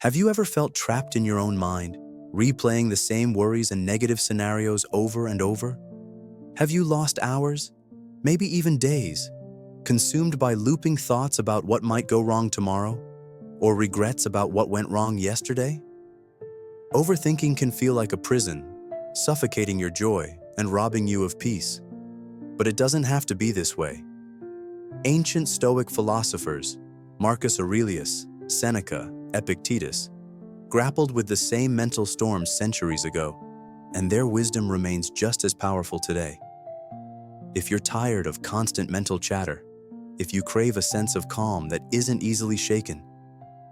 Have you ever felt trapped in your own mind, replaying the same worries and negative scenarios over and over? Have you lost hours, maybe even days, consumed by looping thoughts about what might go wrong tomorrow, or regrets about what went wrong yesterday? Overthinking can feel like a prison, suffocating your joy and robbing you of peace. But it doesn't have to be this way. Ancient Stoic philosophers, Marcus Aurelius, Seneca, Epictetus, grappled with the same mental storms centuries ago, and their wisdom remains just as powerful today. If you're tired of constant mental chatter, if you crave a sense of calm that isn't easily shaken,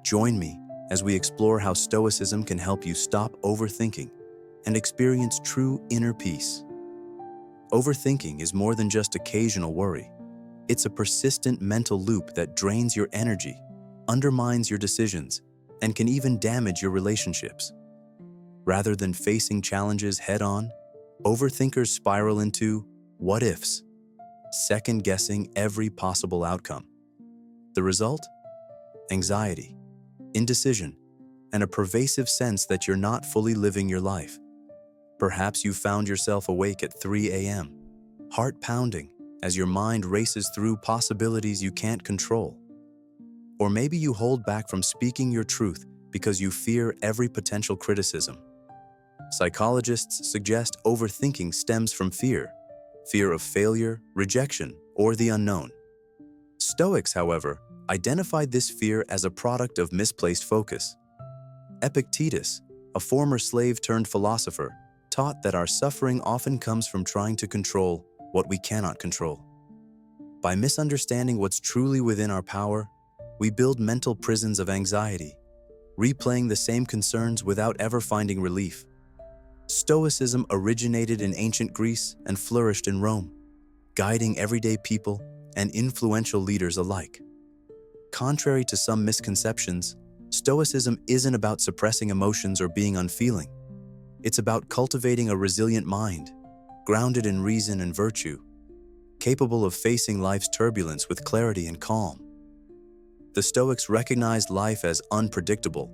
join me as we explore how Stoicism can help you stop overthinking and experience true inner peace. Overthinking is more than just occasional worry. It's a persistent mental loop that drains your energy, undermines your decisions, and can even damage your relationships. Rather than facing challenges head-on, overthinkers spiral into what-ifs, second-guessing every possible outcome. The result? Anxiety, indecision, and a pervasive sense that you're not fully living your life. Perhaps you found yourself awake at 3 a.m., heart pounding as your mind races through possibilities you can't control. Or maybe you hold back from speaking your truth because you fear every potential criticism. Psychologists suggest overthinking stems from fear of failure, rejection, or the unknown. Stoics, however, identified this fear as a product of misplaced focus. Epictetus, a former slave-turned-philosopher, taught that our suffering often comes from trying to control what we cannot control. By misunderstanding what's truly within our power, we build mental prisons of anxiety, replaying the same concerns without ever finding relief. Stoicism originated in ancient Greece and flourished in Rome, guiding everyday people and influential leaders alike. Contrary to some misconceptions, Stoicism isn't about suppressing emotions or being unfeeling. It's about cultivating a resilient mind, grounded in reason and virtue, capable of facing life's turbulence with clarity and calm. The Stoics recognized life as unpredictable.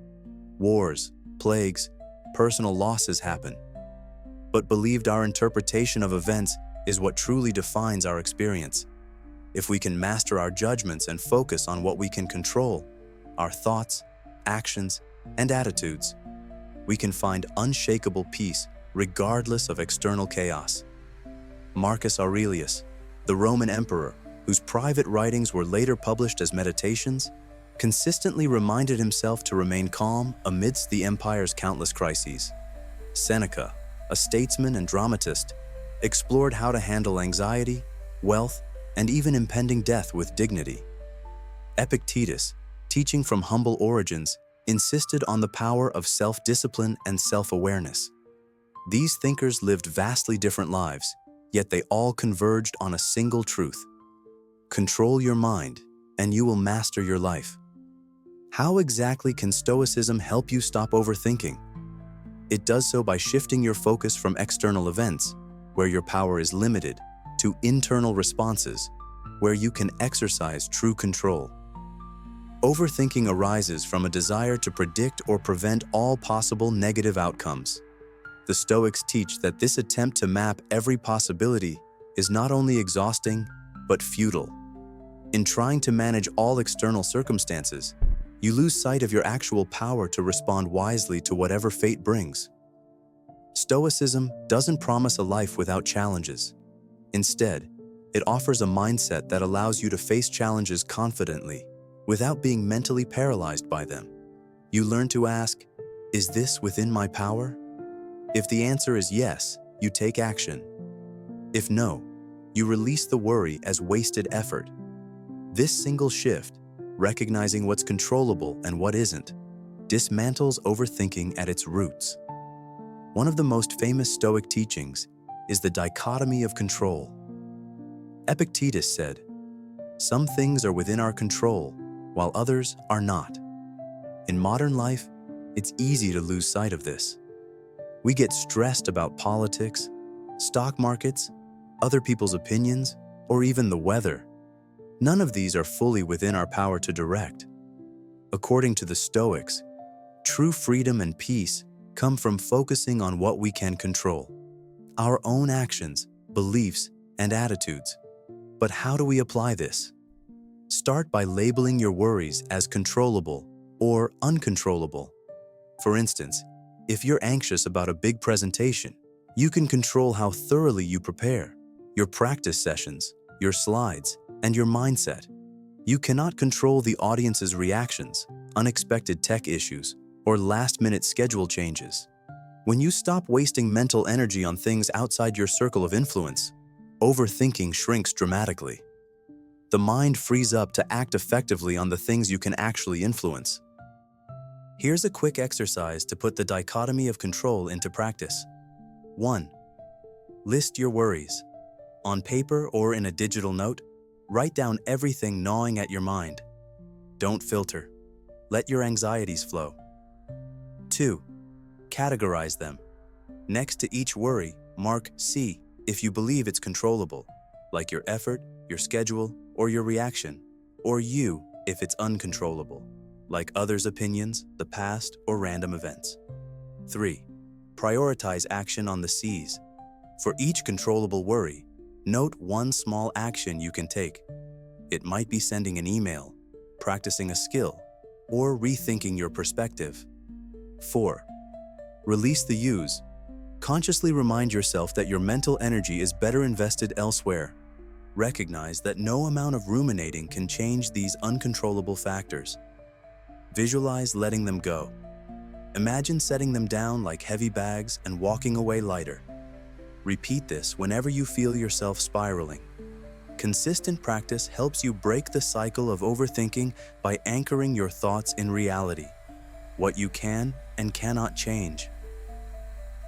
Wars, plagues, personal losses happen, but believed our interpretation of events is what truly defines our experience. If we can master our judgments and focus on what we can control, our thoughts, actions, and attitudes, we can find unshakable peace regardless of external chaos. Marcus Aurelius, the Roman emperor, whose private writings were later published as meditations, consistently reminded himself to remain calm amidst the empire's countless crises. Seneca, a statesman and dramatist, explored how to handle anxiety, wealth, and even impending death with dignity. Epictetus, teaching from humble origins, insisted on the power of self-discipline and self-awareness. These thinkers lived vastly different lives, yet they all converged on a single truth: control your mind, and you will master your life. How exactly can Stoicism help you stop overthinking? It does so by shifting your focus from external events, where your power is limited, to internal responses, where you can exercise true control. Overthinking arises from a desire to predict or prevent all possible negative outcomes. The Stoics teach that this attempt to map every possibility is not only exhausting, but futile. In trying to manage all external circumstances, you lose sight of your actual power to respond wisely to whatever fate brings. Stoicism doesn't promise a life without challenges. Instead, it offers a mindset that allows you to face challenges confidently, without being mentally paralyzed by them. You learn to ask, is this within my power? If the answer is yes, you take action. If no, you release the worry as wasted effort. This single shift, recognizing what's controllable and what isn't, dismantles overthinking at its roots. One of the most famous Stoic teachings is the dichotomy of control. Epictetus said, "Some things are within our control, while others are not." In modern life, it's easy to lose sight of this. We get stressed about politics, stock markets, other people's opinions, or even the weather. None of these are fully within our power to direct. According to the Stoics, True freedom and peace come from focusing on what we can control: our own actions, beliefs, and attitudes. But how do we apply this? Start by labeling your worries as controllable or uncontrollable. For instance, if you're anxious about a big presentation, you can control how thoroughly you prepare, your practice sessions, your slides, and your mindset. You cannot control the audience's reactions, unexpected tech issues, or last-minute schedule changes. When you stop wasting mental energy on things outside your circle of influence, overthinking shrinks dramatically. The mind frees up to act effectively on the things you can actually influence. Here's a quick exercise to put the dichotomy of control into practice. 1. List your worries. On paper or in a digital note, write down everything gnawing at your mind. Don't filter. Let your anxieties flow. 2. Categorize them. Next to each worry, mark C if you believe it's controllable, like your effort, your schedule, or your reaction, or U if it's uncontrollable, like others' opinions, the past, or random events. 3. Prioritize action on the C's. For each controllable worry, note one small action you can take. It might be sending an email, practicing a skill, or rethinking your perspective. 4. Release the U's. Consciously remind yourself that your mental energy is better invested elsewhere. Recognize that no amount of ruminating can change these uncontrollable factors. Visualize letting them go. Imagine setting them down like heavy bags and walking away lighter. Repeat this whenever you feel yourself spiraling. Consistent practice helps you break the cycle of overthinking by anchoring your thoughts in reality, what you can and cannot change.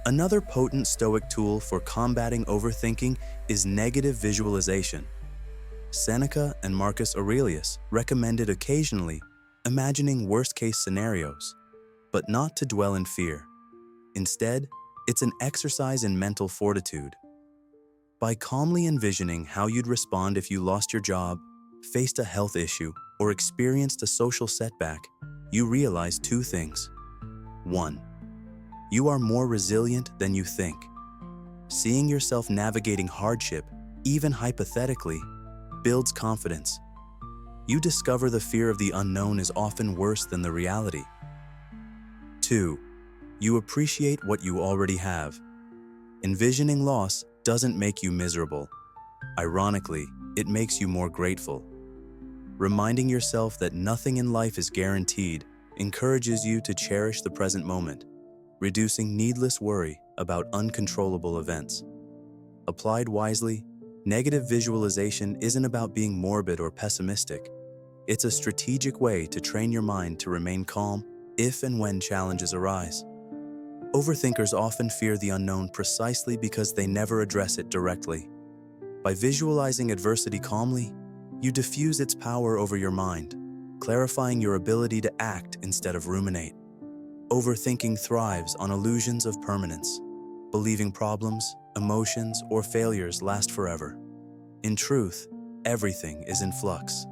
Another potent Stoic tool for combating overthinking is negative visualization. Seneca and Marcus Aurelius recommended occasionally imagining worst-case scenarios, but not to dwell in fear. Instead, it's an exercise in mental fortitude. By calmly envisioning how you'd respond if you lost your job, faced a health issue, or experienced a social setback, you realize two things. 1. You are more resilient than you think. Seeing yourself navigating hardship, even hypothetically, builds confidence. You discover the fear of the unknown is often worse than the reality. 2. You appreciate what you already have. Envisioning loss doesn't make you miserable. Ironically, it makes you more grateful. Reminding yourself that nothing in life is guaranteed encourages you to cherish the present moment, reducing needless worry about uncontrollable events. Applied wisely, negative visualization isn't about being morbid or pessimistic. It's a strategic way to train your mind to remain calm if and when challenges arise. Overthinkers often fear the unknown precisely because they never address it directly. By visualizing adversity calmly, you diffuse its power over your mind, clarifying your ability to act instead of ruminate. Overthinking thrives on illusions of permanence, believing problems, emotions, or failures last forever. In truth, everything is in flux.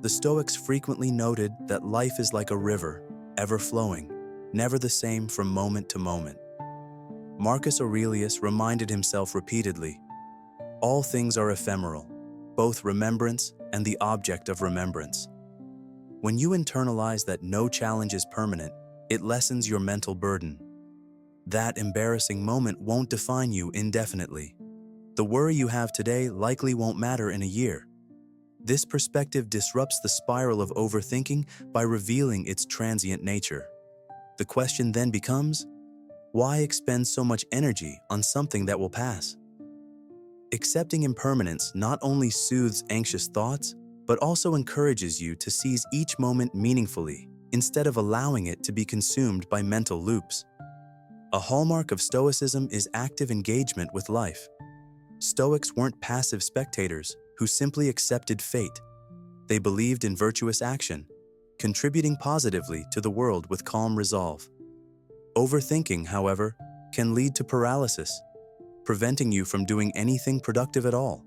The Stoics frequently noted that life is like a river, ever flowing, never the same from moment to moment. Marcus Aurelius reminded himself repeatedly, "All things are ephemeral, both remembrance and the object of remembrance." When you internalize that no challenge is permanent, it lessens your mental burden. That embarrassing moment won't define you indefinitely. The worry you have today likely won't matter in a year. This perspective disrupts the spiral of overthinking by revealing its transient nature. The question then becomes, why expend so much energy on something that will pass? Accepting impermanence not only soothes anxious thoughts, but also encourages you to seize each moment meaningfully, instead of allowing it to be consumed by mental loops. A hallmark of Stoicism is active engagement with life. Stoics weren't passive spectators who simply accepted fate. They believed in virtuous action, contributing positively to the world with calm resolve. Overthinking, however, can lead to paralysis, preventing you from doing anything productive at all.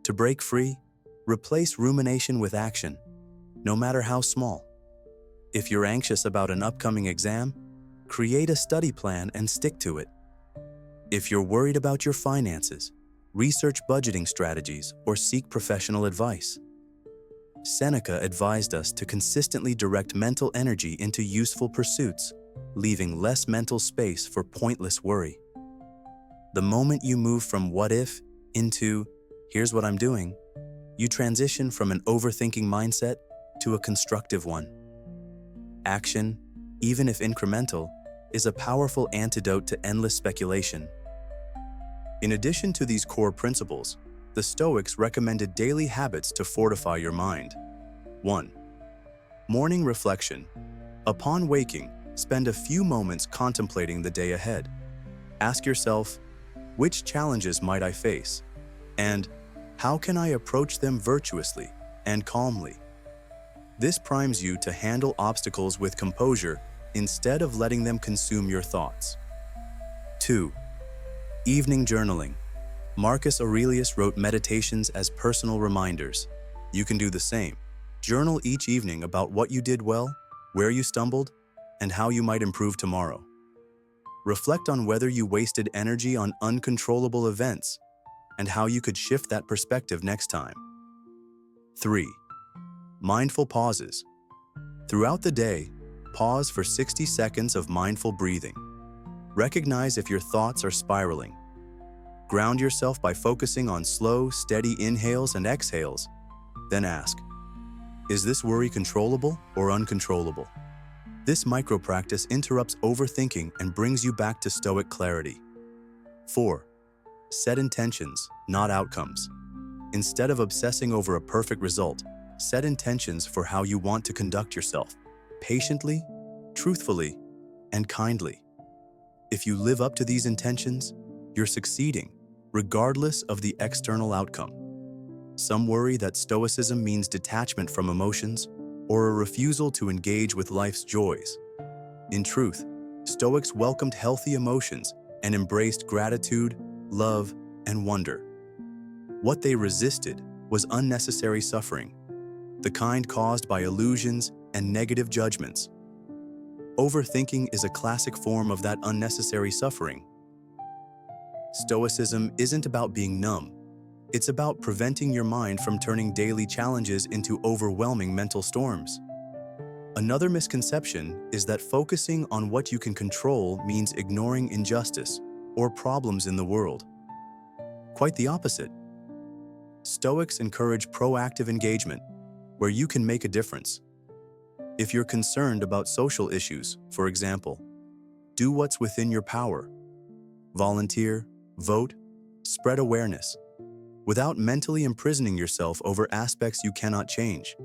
To break free, replace rumination with action, no matter how small. If you're anxious about an upcoming exam, create a study plan and stick to it. If you're worried about your finances, research budgeting strategies or seek professional advice. Seneca advised us to consistently direct mental energy into useful pursuits, leaving less mental space for pointless worry. The moment you move from what if into here's what I'm doing, you transition from an overthinking mindset to a constructive one. Action, even if incremental, is a powerful antidote to endless speculation. In addition to these core principles, the Stoics recommended daily habits to fortify your mind. 1. Morning reflection. Upon waking, spend a few moments contemplating the day ahead. Ask yourself, which challenges might I face? And how can I approach them virtuously and calmly? This primes you to handle obstacles with composure instead of letting them consume your thoughts. 2. Evening journaling. Marcus Aurelius wrote meditations as personal reminders. You can do the same. Journal each evening about what you did well, where you stumbled, and how you might improve tomorrow. Reflect on whether you wasted energy on uncontrollable events and how you could shift that perspective next time. 3. Mindful pauses. Throughout the day, pause for 60 seconds of mindful breathing. Recognize if your thoughts are spiraling. Ground yourself by focusing on slow, steady inhales and exhales. Then ask, is this worry controllable or uncontrollable? This micro-practice interrupts overthinking and brings you back to Stoic clarity. 4. Set intentions, not outcomes. Instead of obsessing over a perfect result, set intentions for how you want to conduct yourself, patiently, truthfully, and kindly. If you live up to these intentions, you're succeeding, regardless of the external outcome. Some worry that Stoicism means detachment from emotions or a refusal to engage with life's joys. In truth, Stoics welcomed healthy emotions and embraced gratitude, love, and wonder. What they resisted was unnecessary suffering, the kind caused by illusions and negative judgments. Overthinking is a classic form of that unnecessary suffering. Stoicism isn't about being numb. It's about preventing your mind from turning daily challenges into overwhelming mental storms. Another misconception is that focusing on what you can control means ignoring injustice or problems in the world. Quite the opposite. Stoics encourage proactive engagement, where you can make a difference. If you're concerned about social issues, for example, do what's within your power. Volunteer, vote, spread awareness, without mentally imprisoning yourself over aspects you cannot change.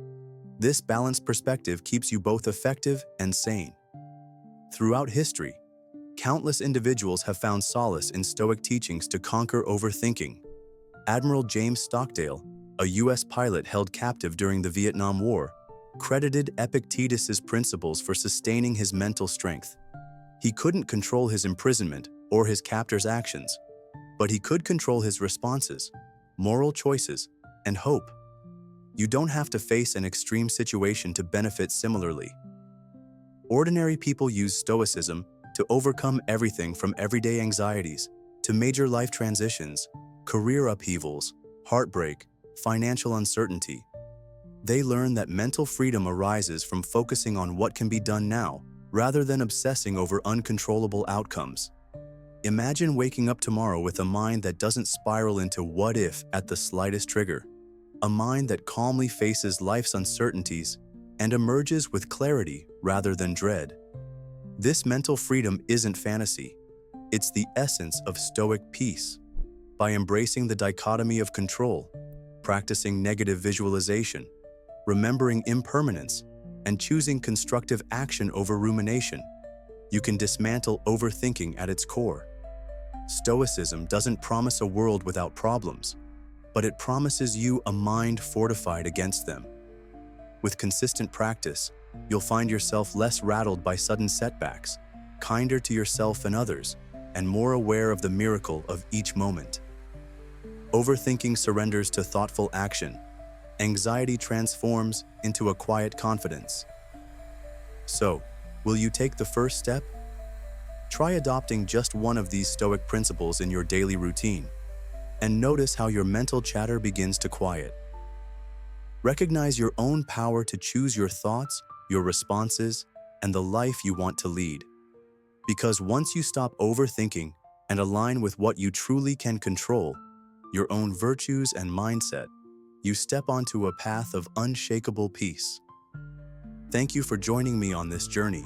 This balanced perspective keeps you both effective and sane. Throughout history, countless individuals have found solace in Stoic teachings to conquer overthinking. Admiral James Stockdale, a U.S. pilot held captive during the Vietnam War, credited Epictetus's principles for sustaining his mental strength. He couldn't control his imprisonment or his captor's actions, but he could control his responses, moral choices, and hope. You don't have to face an extreme situation to benefit similarly. Ordinary people use Stoicism to overcome everything from everyday anxieties to major life transitions, career upheavals, heartbreak, financial uncertainty. They learn that mental freedom arises from focusing on what can be done now, rather than obsessing over uncontrollable outcomes. Imagine waking up tomorrow with a mind that doesn't spiral into what if at the slightest trigger, a mind that calmly faces life's uncertainties and emerges with clarity rather than dread. This mental freedom isn't fantasy, it's the essence of Stoic peace. By embracing the dichotomy of control, practicing negative visualization, remembering impermanence, and choosing constructive action over rumination, you can dismantle overthinking at its core. Stoicism doesn't promise a world without problems, but it promises you a mind fortified against them. With consistent practice, you'll find yourself less rattled by sudden setbacks, kinder to yourself and others, and more aware of the miracle of each moment. Overthinking surrenders to thoughtful action. Anxiety transforms into a quiet confidence. So, will you take the first step? Try adopting just one of these Stoic principles in your daily routine, and notice how your mental chatter begins to quiet. Recognize your own power to choose your thoughts, your responses, and the life you want to lead. Because once you stop overthinking and align with what you truly can control, your own virtues and mindset, you step onto a path of unshakable peace. Thank you for joining me on this journey.